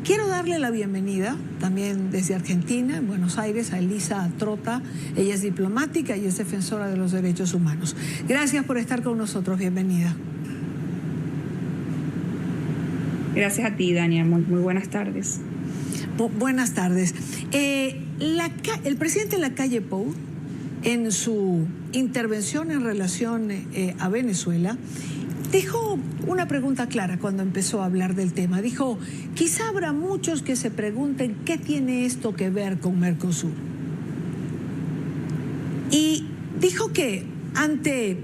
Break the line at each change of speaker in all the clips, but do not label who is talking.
Quiero darle la bienvenida también desde Argentina, en Buenos Aires, a Elisa Trota. Ella es diplomática y es defensora de los derechos humanos. Gracias por estar con nosotros. Bienvenida.
Gracias a ti, Dania. Muy buenas tardes.
Buenas tardes. El presidente Lacalle Pou, en su intervención en relación a Venezuela, dijo una pregunta clara cuando empezó a hablar del tema. Dijo, quizá habrá muchos que se pregunten qué tiene esto que ver con Mercosur. Y dijo que ante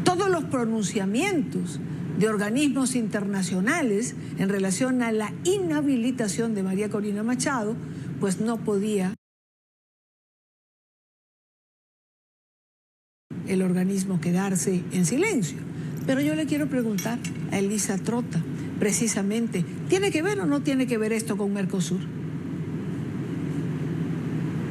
todos los pronunciamientos de organismos internacionales en relación a la inhabilitación de María Corina Machado, pues no podía el organismo quedarse en silencio. Pero yo le quiero preguntar a Elisa Trota, precisamente, ¿tiene que ver o no tiene que ver esto con Mercosur?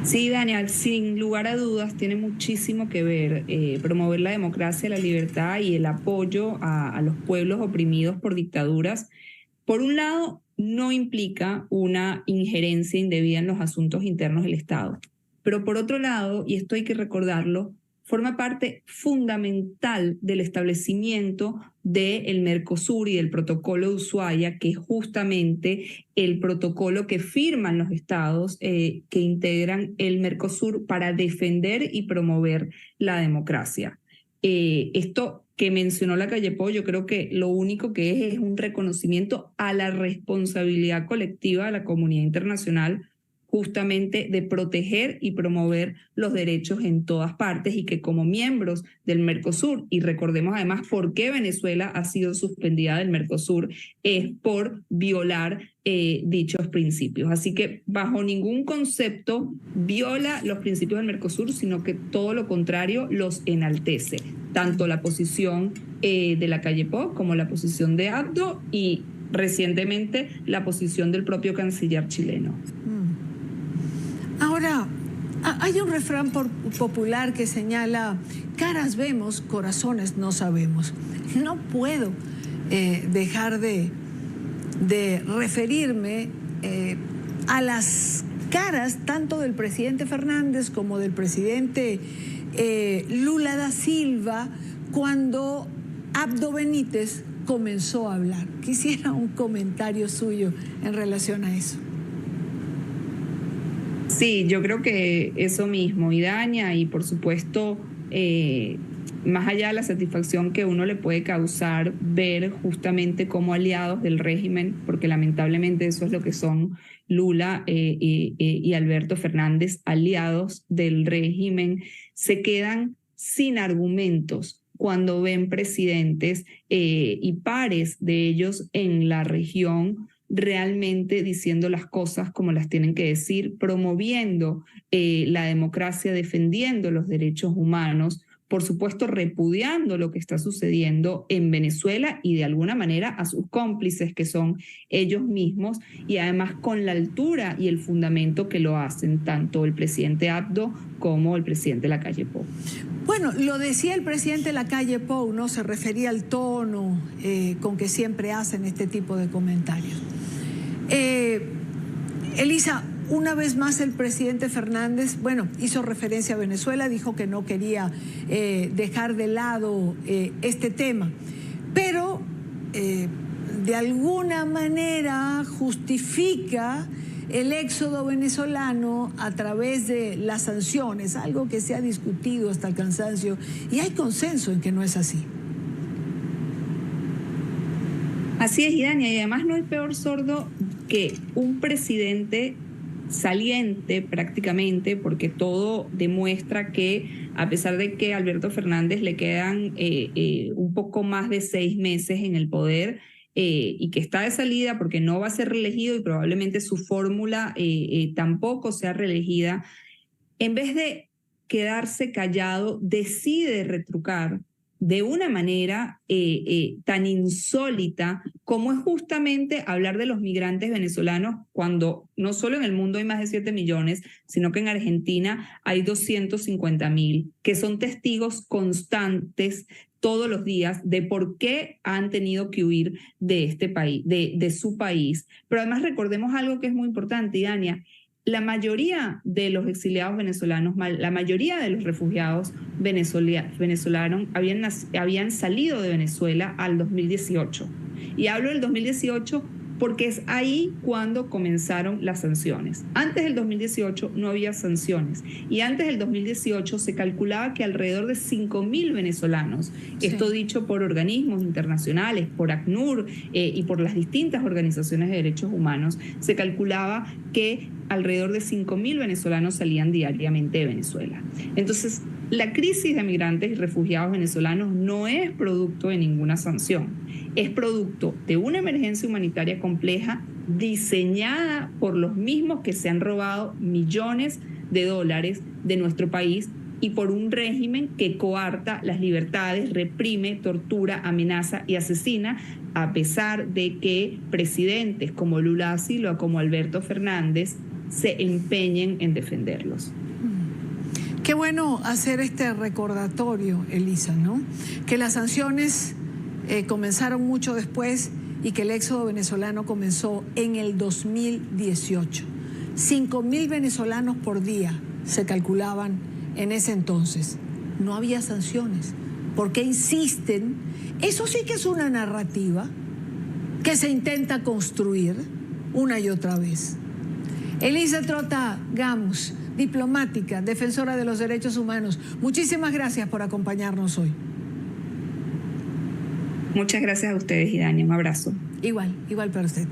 Sí, Daniel, sin lugar a dudas tiene muchísimo que ver promover la democracia, la libertad y el apoyo a los pueblos oprimidos por dictaduras. Por un lado, no implica una injerencia indebida en los asuntos internos del Estado. Pero por otro lado, y esto hay que recordarlo, forma parte fundamental del establecimiento del Mercosur y del protocolo de Ushuaia, que es justamente el protocolo que firman los estados que integran el Mercosur para defender y promover la democracia. Esto que mencionó Lacalle Pou, yo creo que lo único que es un reconocimiento a la responsabilidad colectiva de la comunidad internacional, justamente de proteger y promover los derechos en todas partes, y que como miembros del Mercosur, y recordemos además por qué Venezuela ha sido suspendida del Mercosur, es por violar dichos principios. Así que bajo ningún concepto viola los principios del Mercosur, sino que todo lo contrario los enaltece, tanto la posición de Lacalle Pou como la posición de Abdo y recientemente la posición del propio canciller chileno.
Ahora, hay un refrán popular que señala, caras vemos, corazones no sabemos. No puedo dejar de referirme a las caras tanto del presidente Fernández como del presidente Lula da Silva cuando Abdo Benítez comenzó a hablar. Quisiera un comentario suyo en relación a eso.
Sí, yo creo que eso mismo, Idaña, y por supuesto, más allá de la satisfacción que uno le puede causar ver justamente como aliados del régimen, porque lamentablemente eso es lo que son Lula y Alberto Fernández, aliados del régimen, se quedan sin argumentos cuando ven presidentes y pares de ellos en la región realmente diciendo las cosas como las tienen que decir, promoviendo la democracia, defendiendo los derechos humanos, por supuesto repudiando lo que está sucediendo en Venezuela y de alguna manera a sus cómplices que son ellos mismos, y además con la altura y el fundamento que lo hacen tanto el presidente Abdo como el presidente Lacalle Pou.
Bueno, lo decía el presidente Lacalle Pou, ¿no? Se refería al tono con que siempre hacen este tipo de comentarios. Elisa, una vez más el presidente Fernández, bueno, hizo referencia a Venezuela, dijo que no quería dejar de lado este tema, pero de alguna manera justifica el éxodo venezolano a través de las sanciones, algo que se ha discutido hasta el cansancio, y hay consenso en que no es así.
Así es, Idania, y además no hay peor sordo que un presidente saliente prácticamente, porque todo demuestra que a pesar de que a Alberto Fernández le quedan un poco más de 6 meses en el poder, y que está de salida porque no va a ser reelegido y probablemente su fórmula tampoco sea reelegida, en vez de quedarse callado, decide retrucar de una manera tan insólita como es justamente hablar de los migrantes venezolanos, cuando no solo en el mundo hay más de 7 millones, sino que en Argentina hay 250.000, que son testigos constantes todos los días de por qué han tenido que huir de este país, de su país. Pero además recordemos algo que es muy importante, Idania. La mayoría de los exiliados venezolanos, la mayoría de los refugiados venezolanos habían salido de Venezuela al 2018. Y hablo del 2018 porque es ahí cuando comenzaron las sanciones. Antes del 2018 no había sanciones y antes del 2018 se calculaba que alrededor de 5.000 venezolanos, sí, esto dicho por organismos internacionales, por ACNUR y por las distintas organizaciones de derechos humanos, se calculaba que alrededor de 5.000 venezolanos salían diariamente de Venezuela. Entonces, la crisis de migrantes y refugiados venezolanos no es producto de ninguna sanción, es producto de una emergencia humanitaria compleja diseñada por los mismos que se han robado millones de dólares de nuestro país y por un régimen que coarta las libertades, reprime, tortura, amenaza y asesina, a pesar de que presidentes como Lula da Silva, como Alberto Fernández, se empeñen en defenderlos.
Qué bueno hacer este recordatorio, Elisa, ¿no? Que las sanciones comenzaron mucho después y que el éxodo venezolano comenzó en el 2018. 5.000 venezolanos por día se calculaban en ese entonces. No había sanciones. ¿Por qué insisten? Eso sí que es una narrativa que se intenta construir una y otra vez. Elisa Trota Gamos, diplomática, defensora de los derechos humanos. Muchísimas gracias por acompañarnos hoy.
Muchas gracias a ustedes, Idania. Un abrazo.
Igual para usted.